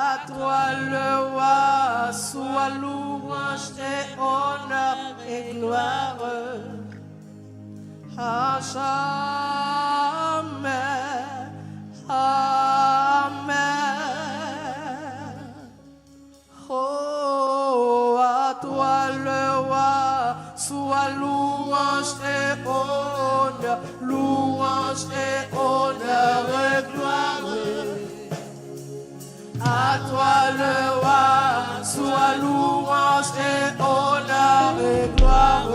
À toi le roi, soit louange et honneur et gloire. À jamais. Amen. Oh, à toi le roi, soit louange et honneur, louange et honneur et gloire. À toi le roi, soit louange et honneur et gloire.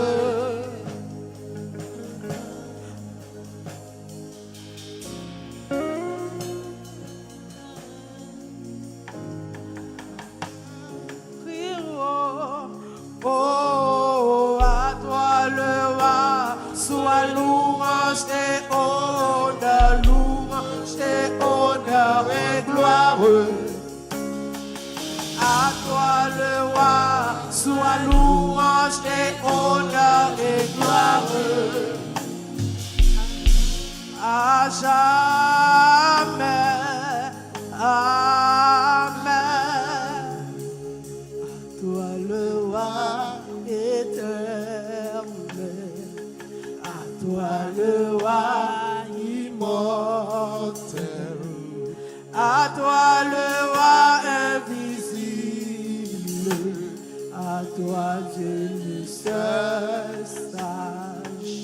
Oh, à toi le roi, soit louange et honneur, louange et honneur et gloire. À toi le roi, soit louange et honneur et gloire. À jamais, amen. À toi le roi éternel, à toi le roi immortel, à toi le roi invisible, à toi Dieu le seul sage,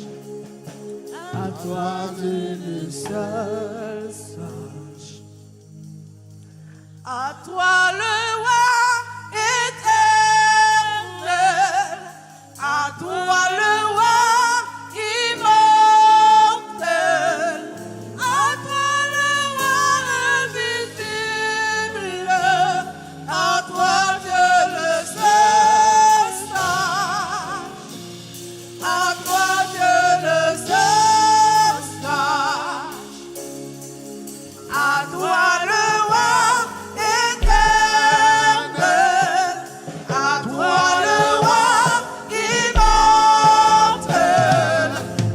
à toi Dieu le seul sage, à toi le roi éternel, à toi le roi immortel, à toi le roi invisible, à toi Dieu le seul sage, à toi Dieu le seul sage, à toi le roi éternel, à toi le roi immortel,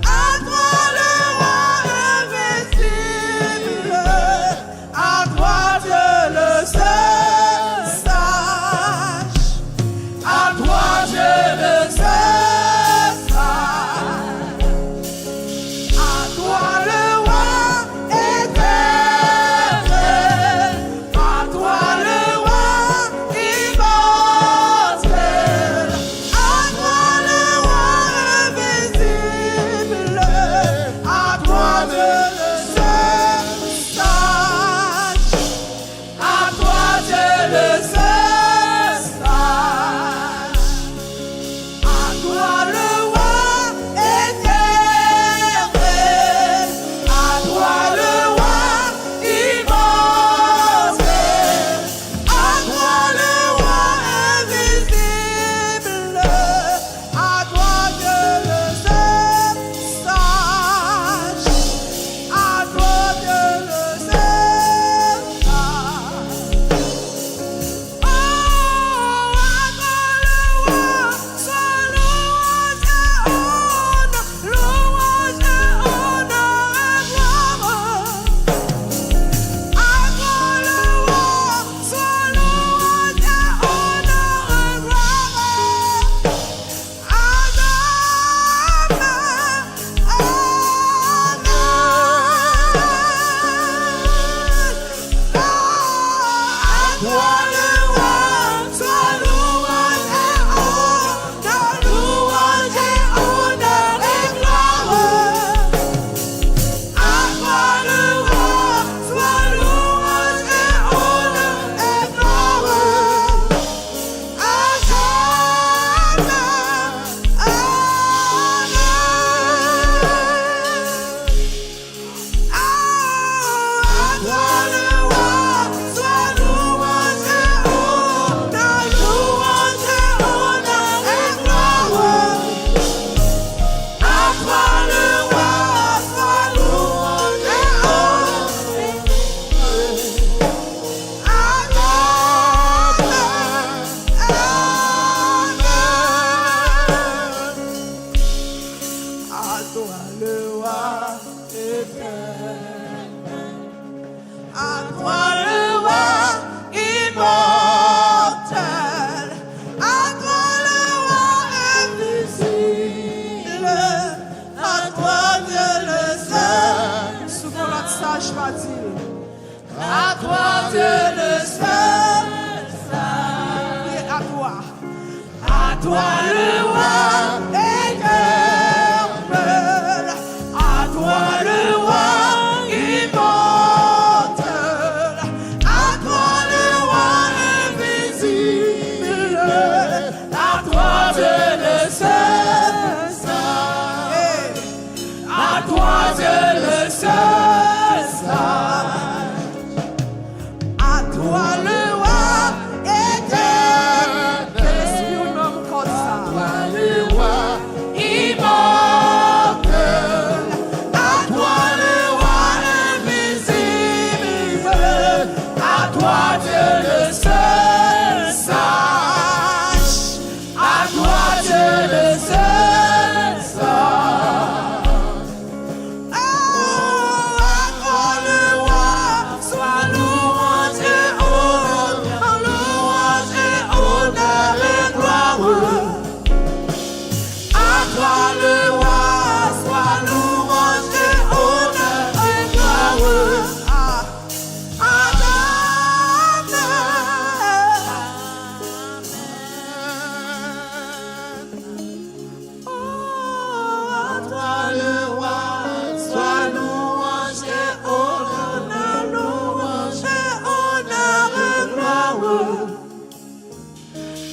à toi le roi invisible, à toi Dieu le seul sage, à toi Dieu le seul sage, à toi le roi éternel, à toi le roi immortel, à toi le roi invisible, à toi Dieu le seul sage, à toi Dieu le seul sage, à toi le roi éternel, à toi le roi immortel, à toi le roi invisible, à toi Dieu le seul sage, à toi Dieu le seul sage. Oh, à toi le roi, soit louange et honneur, louange et honneur et gloire. À toi le roi, soit louange et honneur et gloire. À toi le roi, soit louange et honneur, louange et honneur et gloire. À toi le roi, soit louange et honneur et gloire. À jamais, amen. À toi le roi, soit louange et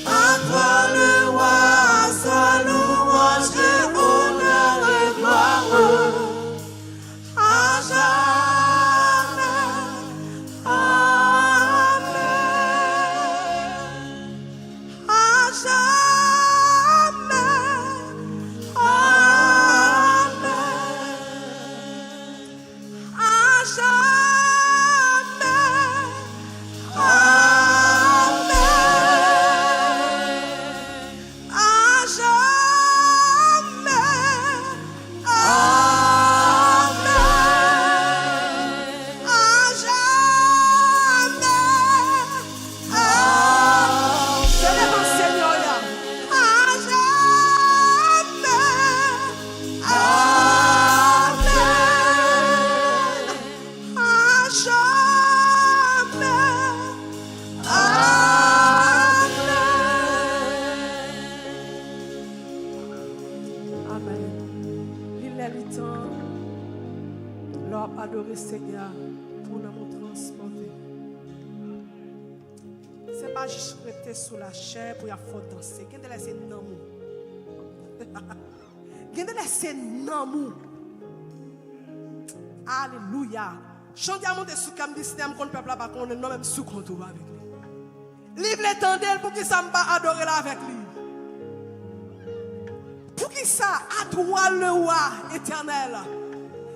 À toi le roi, soit louange et honneur et gloire. À jamais. Amen. À jamais. Amen. À jamais. Amen. À jamais. Amen. À jamais. Amen. C'est le bon Seigneur là. À jamais. Amen. À jamais. Amen. Il est le temps. Leur adorer Seigneur pour nous transporter. Ce n'est pas juste rester sous la chair pour y avoir danser. Qu'est-ce que laisser namou? Qu'est-ce que laisser namou? Alléluia. Chantez à monter sous comme dit système qu'on peuple là pas qu'on est non même sous compte avec lui. Livre l'étendel pour qui ça me pas adorer là avec lui. Pour qui ça à toi le roi éternel.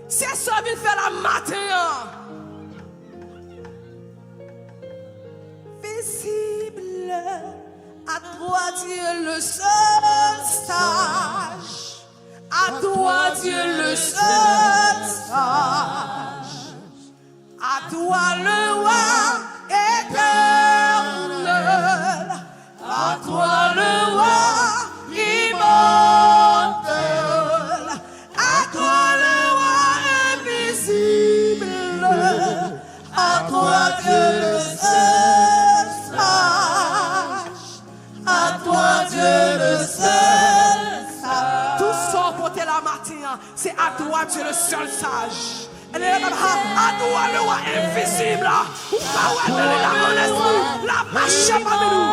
C'est ça qu'il fait la matin. Visible à toi Dieu le seul sage. À toi Dieu le seul sage. À toi le roi éternel. À toi le roi immortel. À toi le roi invisible. À toi Dieu le seul sage. À toi Dieu le seul sage. Tout ça pour te la matin, c'est à toi Dieu le seul sage. Elle est là, à toi le roi invisible. Ou pas ouais, la monnaie, la marche pas de nous.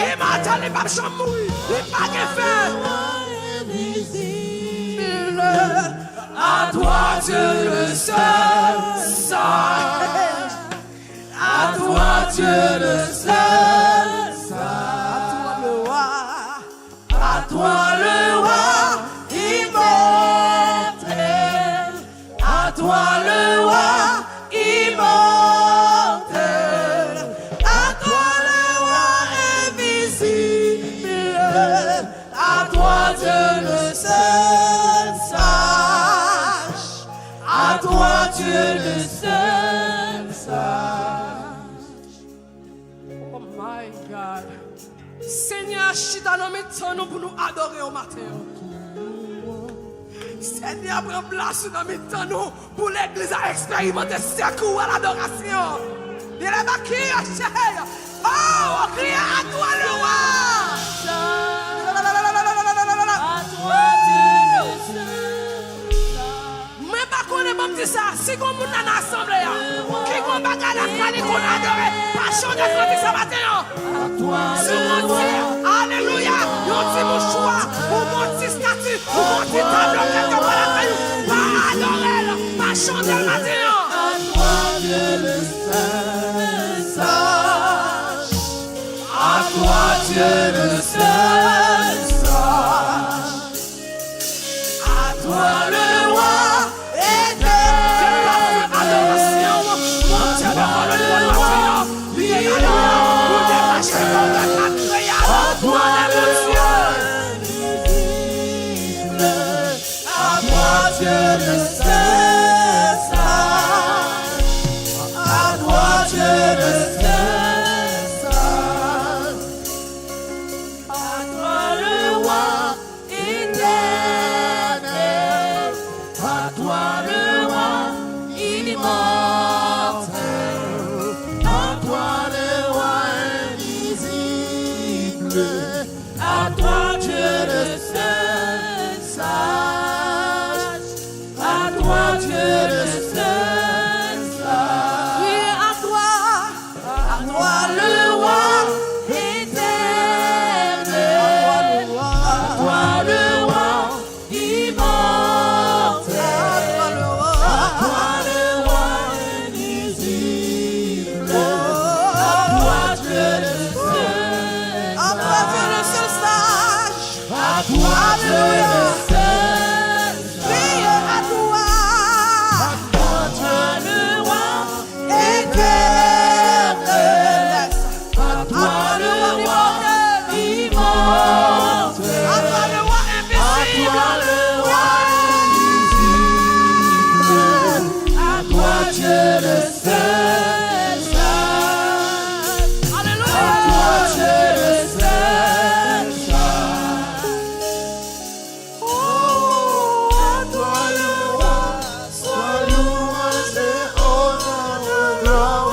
Et maintenant les papes sont mouillés, les pas de invisible. À toi Dieu le seul sage. À toi Dieu le seul sage. À toi le roi immortel. À toi le roi immortel. À toi le roi invisible. À toi Dieu le seul sage. À toi Dieu le seul sage. Oh my God. Seigneur, chita dans mes temps pour nous adorer au matin. Seigneur, prends place dans mes temps pour l'église à expérimenter secours à l'adoration. Il est marqué, oh, on crie à toi le roi. À toi Dieu le seul. Mais pas qu'on est bon petit ça, si qu'on monte dans l'assemblée, qui qu'on bagarre la famille qu'on adore, pas changer de ça matin. À toi le roi. Alléluia. Yon ti mouchoir, ou mon petit statut, ou mon petit tableau quelque part la caillou. Pas adorer, pas chanter le matin. À toi Dieu le seul sage. À toi Dieu le seul sage. À toi le roi éternel. Adoration, mon Dieu, le roi. Lui est là, pour détacher mon regard. À toi le Dieu le seul sage. À toi Dieu le seul sage. À toi le roi éternel. À toi le roi immortel. À toi le roi invisible. À toi Dieu le seul sage. À toi Dieu le seul sage. Oui, à toi le roi toi le roi immortel, à toi le roi invisible, à toi Dieu le seul sage, alléluia, à toi Dieu le seul sage, oh, à toi le roi, sois louange et honneur et gloire.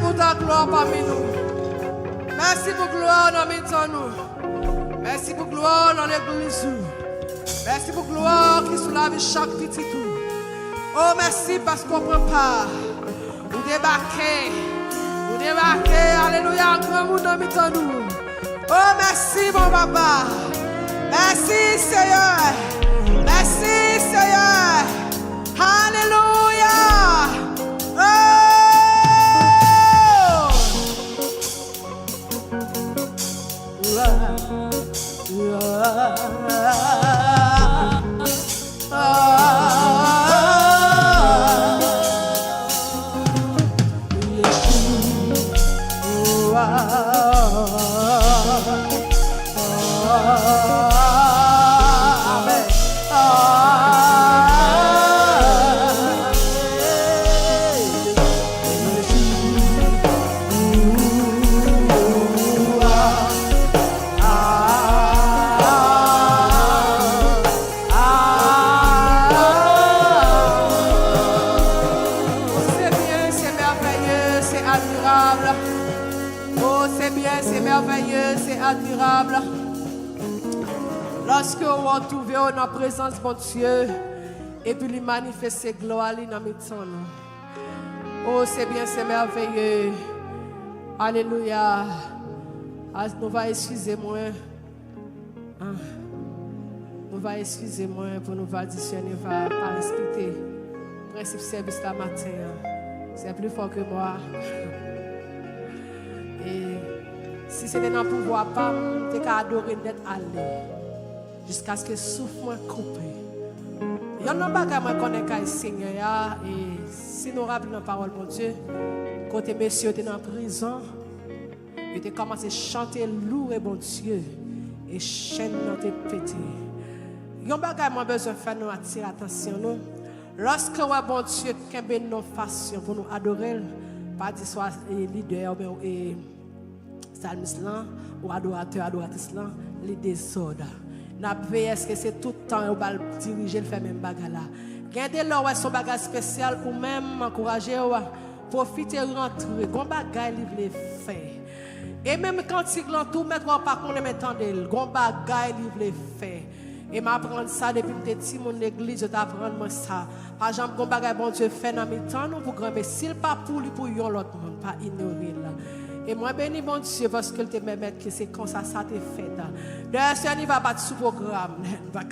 pour ta gloire parmi nous. Merci pour gloire dans mes temps nous. Merci pour gloire dans l'église. Merci pour gloire qui soulève chaque petit tout. Oh, merci parce qu'on prend part. Nous débarquer, alléluia, grand monde dans mes temps nous. Oh, merci mon papa. Merci Seigneur. Merci Seigneur. Alléluia. Oh. Admirable. Lorsque on va trouver dans la présence de mon Dieu et puis lui manifester gloire dans mes temps. Oh, c'est bien, c'est merveilleux. Alléluia. Nous va excuser moi. Nous va excuser moi pour nous additionner, va pas respecter le principe service la matin. C'est plus fort que moi. Et si c'était dans le pouvoir, pas, tu as adoré d'être allé jusqu'à ce que le souffle soit coupé. Il y a pas qui connaît le Seigneur. Et si nous rappelons la parole de Dieu, quand messieurs étaient dans la prison, ils ont commencé à chanter louer bon Dieu et chaîne dans tes pétés. Il y a pas qui besoin de faire nous attirer l'attention. Lorsque bon Dieu a nos façons pour nous adorer, pas dire soit leader et salmiste ou adorateur, adoratrice, les désordres. N'a pas est-ce que c'est tout le temps où va diriger le fait même bagarre là. Gardez là son bagage spécial ou même encourager profiter rentrer. Gon bagage il veut faire. Et même quand il l'entoure mettre pas qu'on aime entendre, gon bagage il veut faire. Et m'apprendre ça depuis petit mon église, je t'apprendre ça. Par exemple, gon bagage bon Dieu fait dans mes temps nous pour grand mais s'il pas pour lui pour yon l'autre monde, pas ignorer là. Et moi, béni mon Dieu, parce que te permet que c'est comme ça t'est fait. D'ailleurs, si on va battre sous programme, je ne vais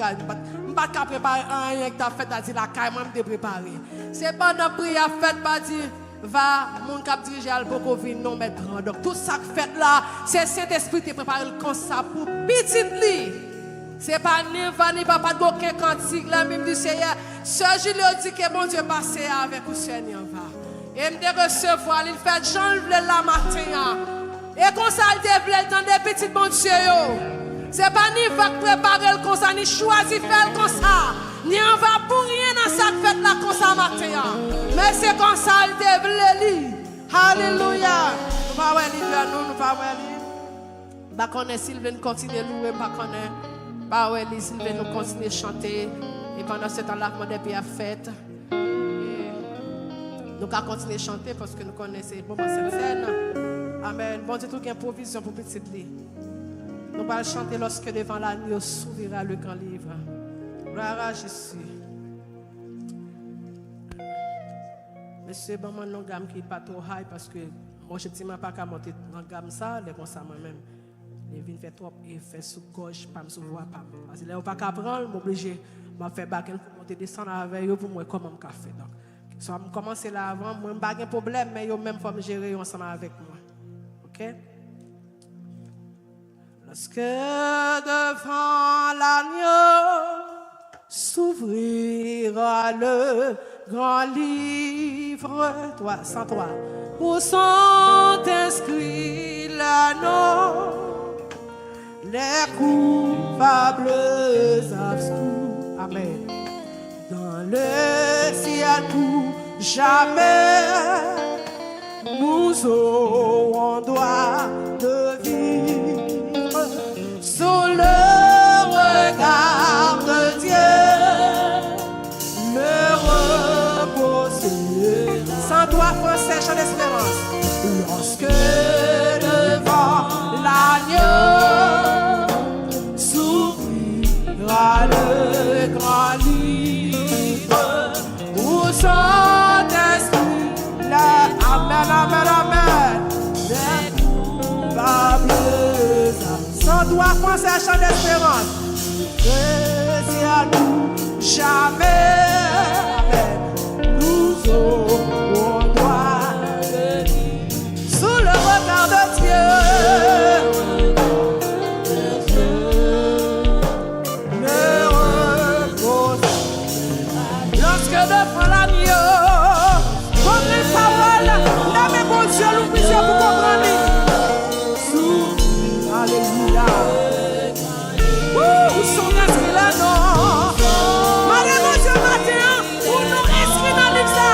pas préparer rien que tu as fait, tu la caille, moi, je vais préparer. C'est pas dans prière faite, pas dire, va, mon cap diriger à l'Boko, non, mais grand. Donc, tout ça que fait là, c'est Saint-Esprit qui prépare comme ça pour petit lit. C'est pas ni pas de aucun cantique, là, même du Seigneur. Ce Julien dit que mon Dieu passe avec vous, Seigneur, va. Et me recevoir, il fait Jean le la matin. Et comme ça, il développe dans des petits bon Dieu. C'est pas ni va préparer le comme ça, ni choisir faire comme ça. Ni on va pour rien dans cette fête là comme ça matin. Mais c'est comme ça, il développe. Alléluia. Nous pas voir lui, nous pas voir lui. Pas connaître Sylvain continuer à louer, pas connaître. Pas ouais, Sylvain nous continuer à chanter. Et pendant ce temps-là, mon depuis a fête. Nous allons continuer à chanter parce que nous connaissons bon cette scène. Amen. Bon Dieu, tout une provision pour petit lit. Nous allons chanter lorsque devant l'agneau s'ouvrira le grand livre. Gloire à Jésus. Monsieur, bon, mon gamme qui n'est pas trop high parce que moi, je ne sais pas qu'à monter dans la gamme ça, les comme ça moi-même. Les vins fait trop effet sous gauche, pas sous voix, pas. Parce que là, on ne peut pas prendre, m'obliger, m'a fait baguette pour monter descendre avec eux pour moi comment me café. Donc, ça me commencer là avant, moi pas de problème, mais yo même faut me gérer ensemble avec moi. OK? Lorsque devant l'agneau s'ouvrira le grand livre, 103, où sont inscrits l'anneau, les coupables absous. Amen. Dans le ciel pour jamais, nous aurons droit de vivre sous le regard de Dieu, le repos. Sans toi, français, chant d'espérance. va commencer à chanter d'espérance. C'est à nous, jamais nous aurons droit sous le regard de Dieu. Lorsque devant l'agneau, comme les paroles, la même bon Dieu, nous puissions vous comprendre. Alléluia. Son esprit là, non. Madame, mon Dieu, matin, pour nous inscrire dans l'Église.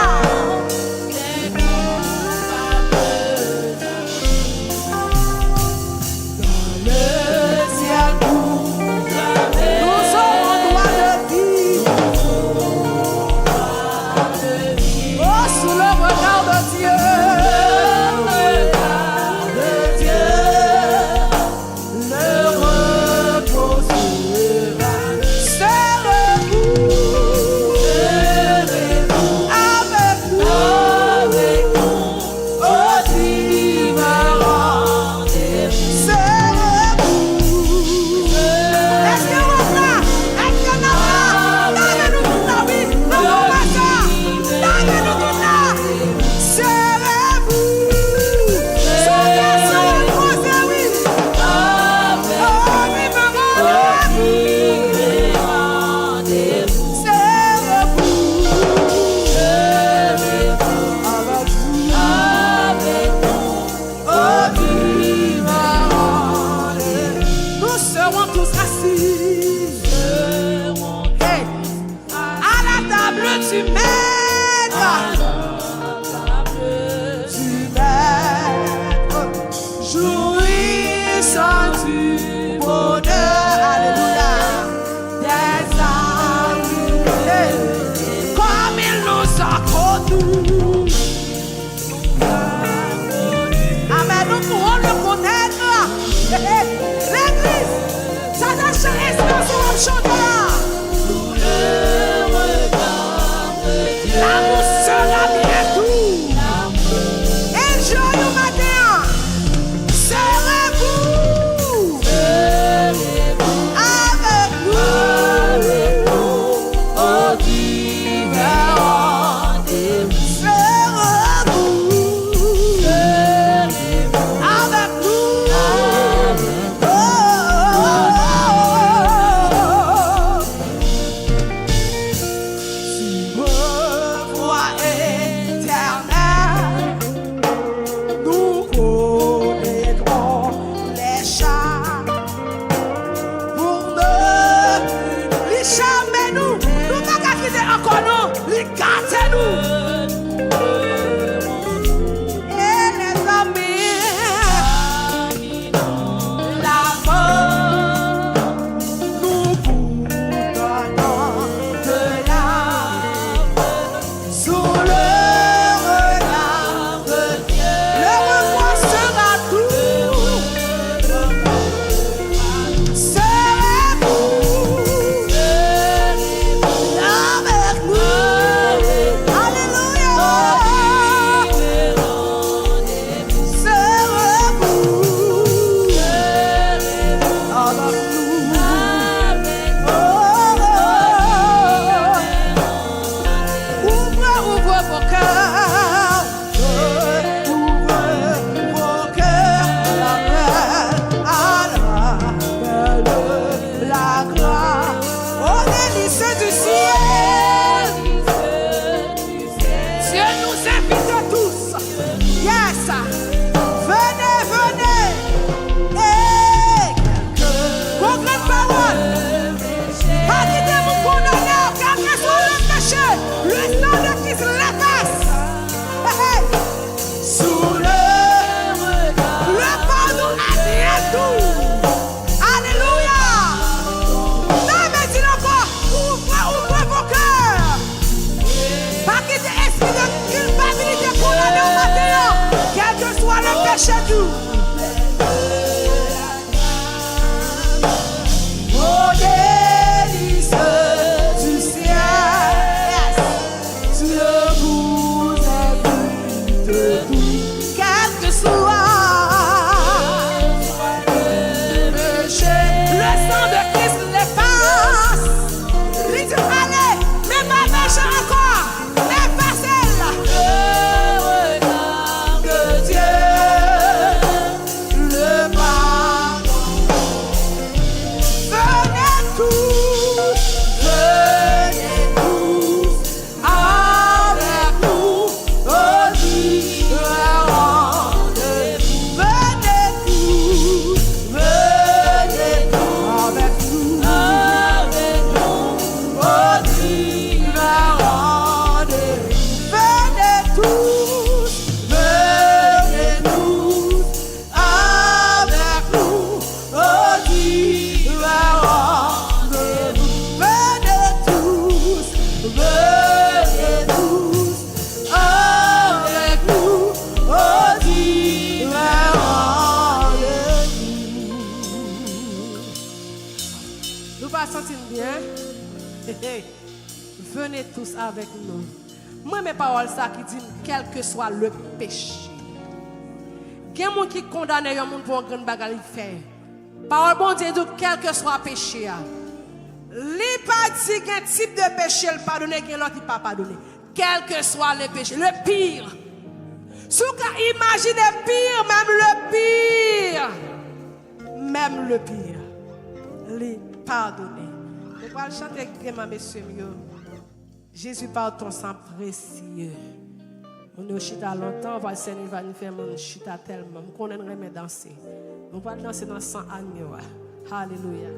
chez nous. Oh, délice du ciel, tu vous invites tout, quel que soit le péché. bien. Venez tous avec nous. Moi, mes paroles, ça qui dit, quel que soit le péché. Il y a des gens qui condamnent les gens pour un grand bagage faire. Parole bon Dieu dit, quel que soit le péché. Il pas dit qu'un type de péché le pardonner, qu'un autre il pas pardonner. Quel que soit le péché, le pire. Si vous imaginez pire, même le pire, les pardonner. Nous allons chanter avec messieurs mieux. Jésus par ton sang précieux. On est chita longtemps, le Seigneur va nous faire mon chita tellement. On aimerait danser. On va danser dans le sang agneau. Alléluia.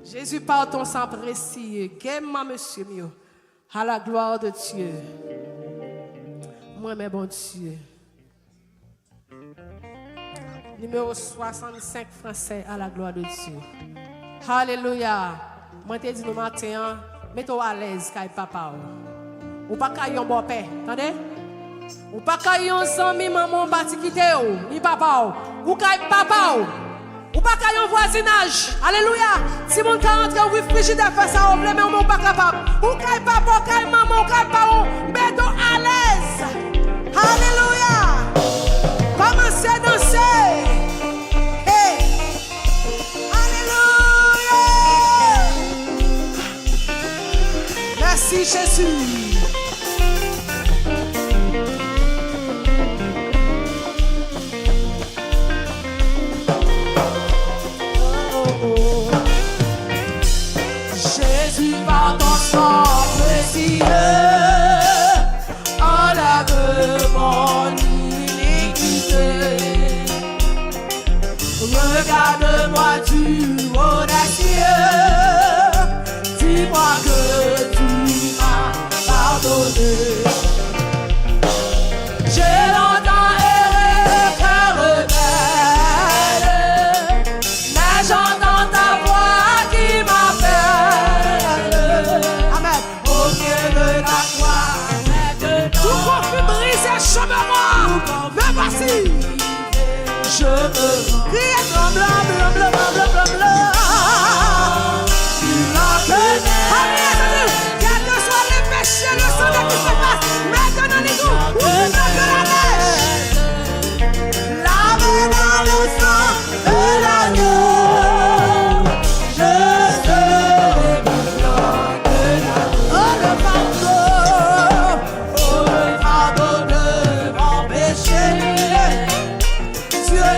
Jésus par ton sang précieux. Qu'aime-moi, monsieur mieux. À la gloire de Dieu. Moi, mes bon Dieu. Numéro 65 français à la gloire de Dieu. Alléluia. Moi, te dis nous matin, mets-toi à l'aise, car papa. Ou pas qu'à yon bon père. Attendez? Ou pas qu'à yon ami, maman, bati quitte ou, ni papa. Ou qu'à papa. Ou pas qu'à yon voisinage. Alléluia. Si mon cas entre, oui, frigidaire fait ça, mais on pas capable. Ou qu'à papa, qu'à maman, qu'à papa. Mets-toi à l'aise. Alléluia. Commencez à danser. Hey. Alléluia. Merci Jésus. Jésus par ton sang précieux, enlève mon iniquité. Regarde-moi du haut des cieux, dis-moi que tu m'as pardonné. J'ai longtemps erré, cœur rebelle, mais j'entends ta voix qui m'appelle. Amen. Au pied de la croix, tout conflit brisé, chôme-moi. Mais voici, je me crie, blanc. Tu l'as donné. Quel que soit le péché, le sang de qui se passe, maintenant les goûts, ou de la neige. Lavé dans le sang de l'agneau, je serai blanc de l'agneau. Oh le fardeau de mon péché, Dieu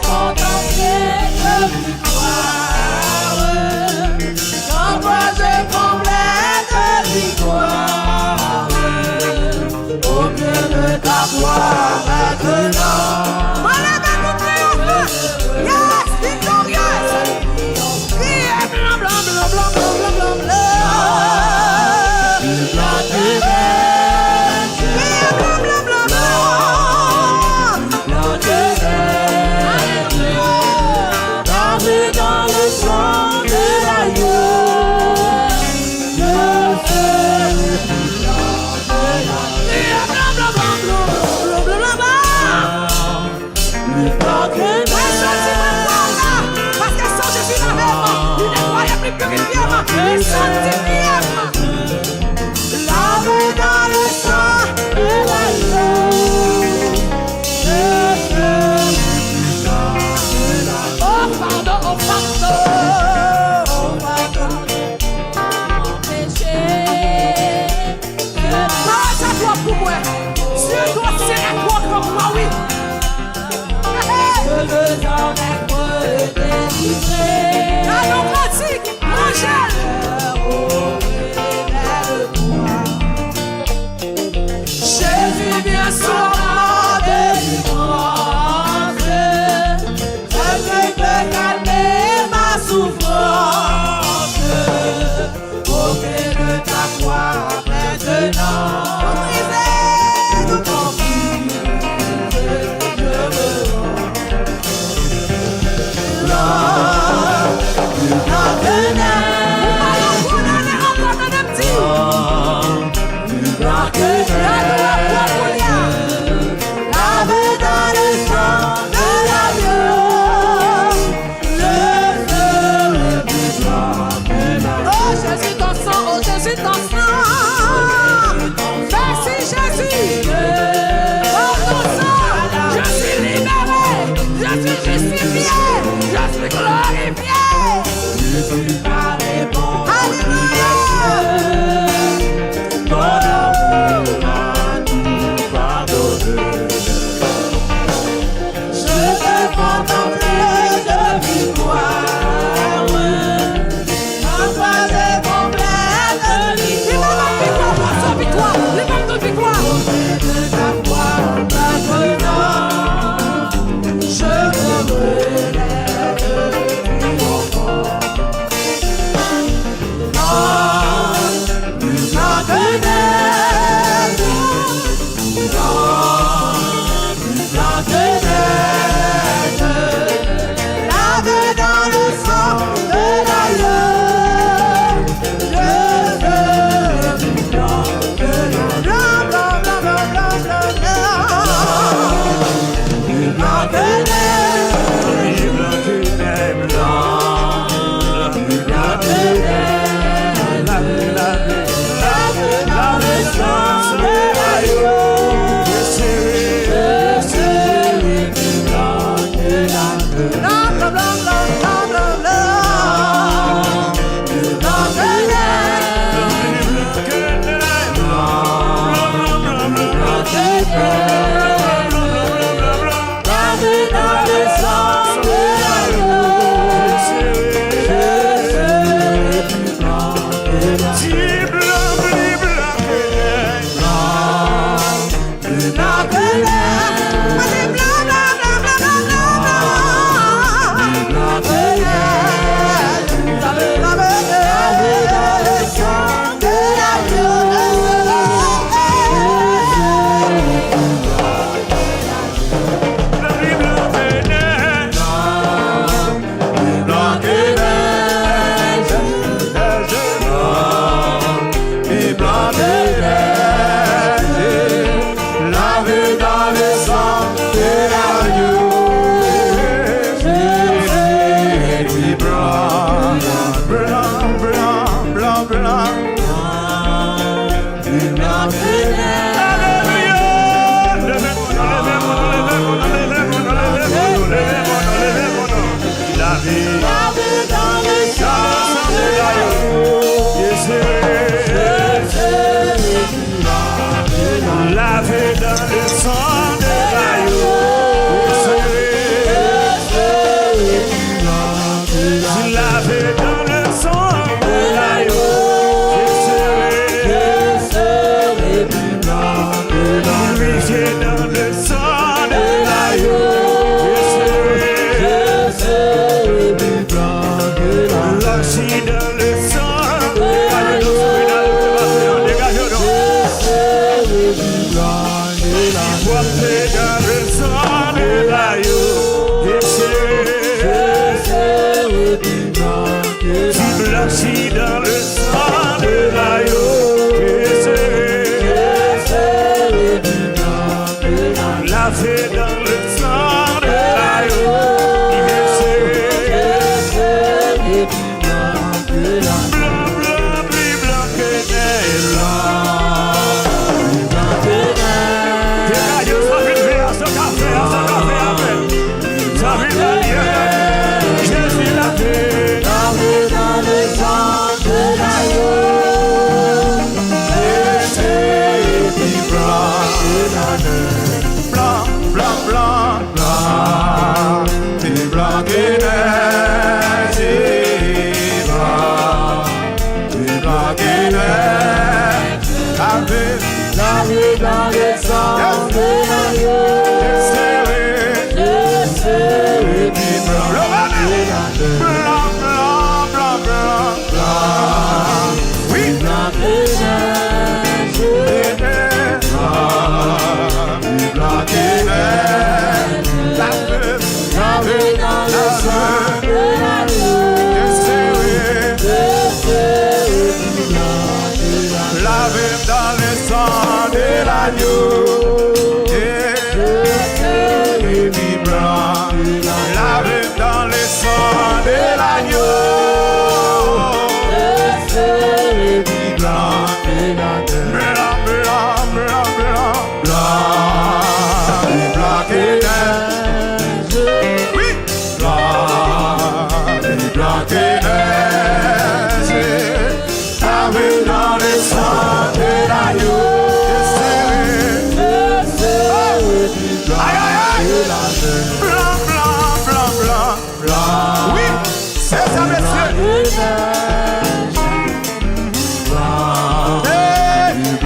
contempler de victoire. En toi je complète de victoire. Au mieux de ta gloire maintenant. Yes, victorious. Yeah, blanc, blanc, blanc, blanc, blanc, blanc, blanc, blanc. Lavé dans le sang de l'agneau. Oh pardon, oh pardon, oh pardon. Péché. Grâce à toi pour moi. Dieu doit serrer toi comme moi, oui. Je veux en être délivré. Allons pratique, Angèle.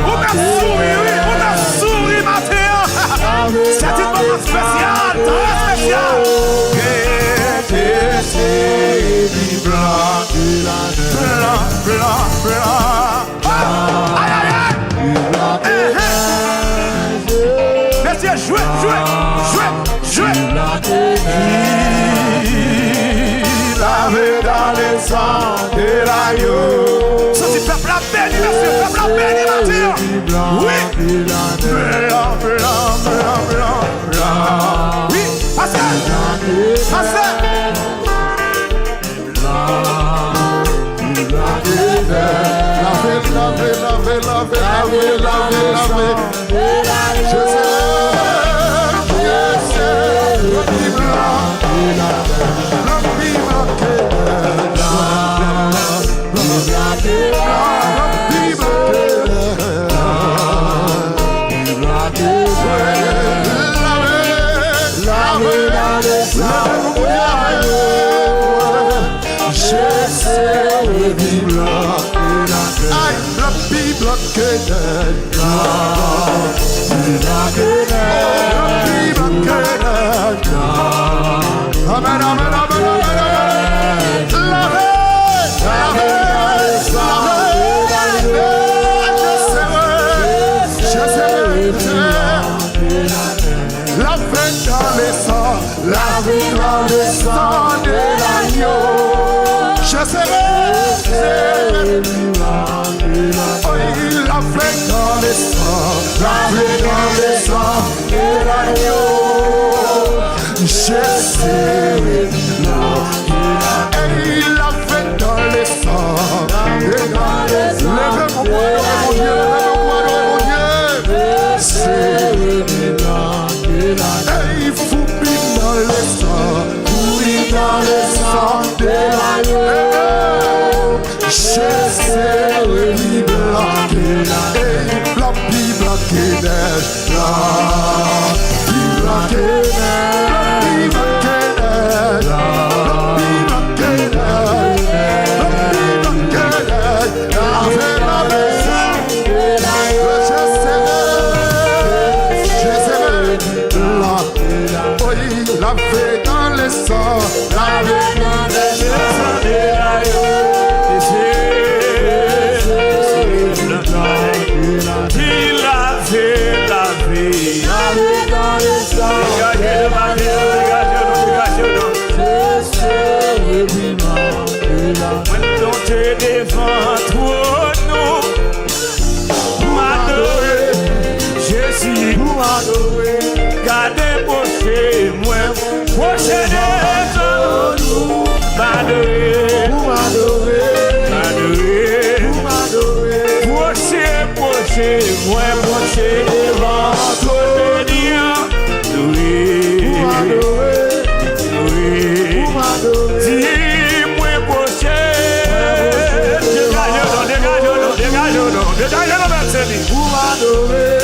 On a souri matin. C'est une moment spéciale, très spéciale. Blanc. Aïe, aïe, aïe. Messieurs, jouez. Lavé dans les sangs de l'agneau. Ça c'est peuple à béni, messieurs, peuple à béni, Mathieu. Oui. Blanc. Oui, Pascal. Lavé. Je sais. Lavé dans le sang de l'agneau. Je serai. Oh, il a fait dans le sang. Lavé dans le sang de l'agneau. Je serai. Et il a fait dans le sang. Lève mon Dieu. Il faut dans le sang de l'agneau. Je sais le blanc qui neige, blanc qui neige. Lavé dans le sang, lavé dans le sang de l'agneau. Lavé dans le sang. Monter devant toi, nous m'adorer. Jésus, vous m'adorer. Gardez procher moi, procher des autres. M'adorer, vous m'adorer. Procher moi, procher devant toi. Dis-moi procher. Dégagez-le, merci. Vous m'adorer.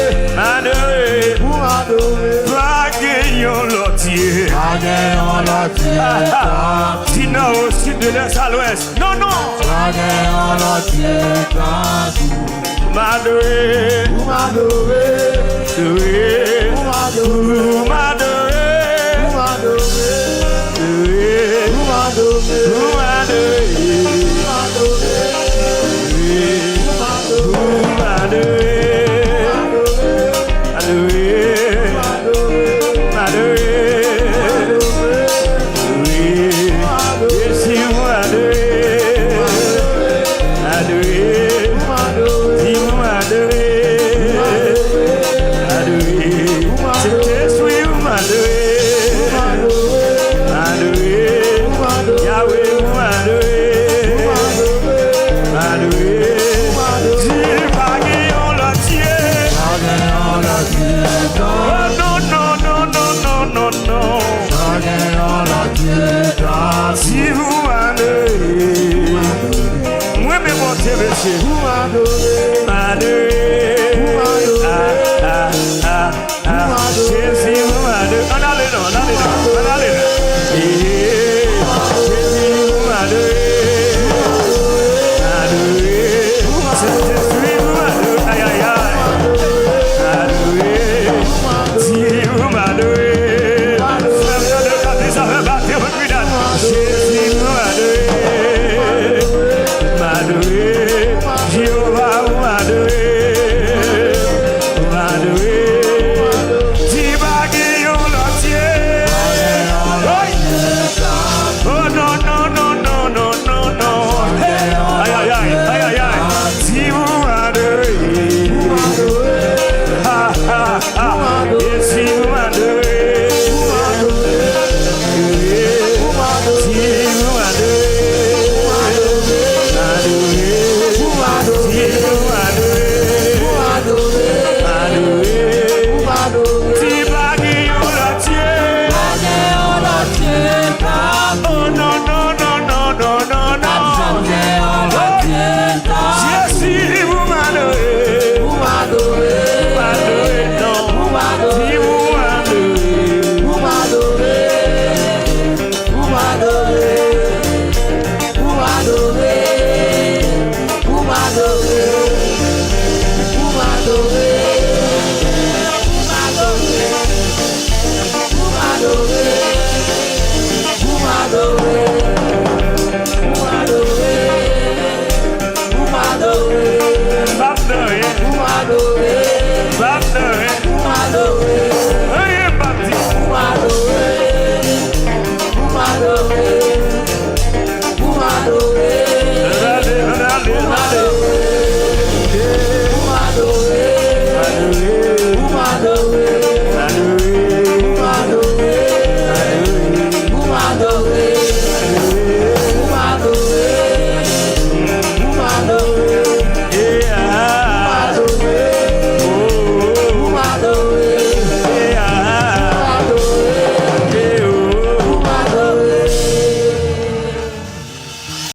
Pas gagnant l'entier. Du nord au sud, de l'est à l'ouest. Non. Pas gagnant l'entier. M'adorer. Vous m'adorer.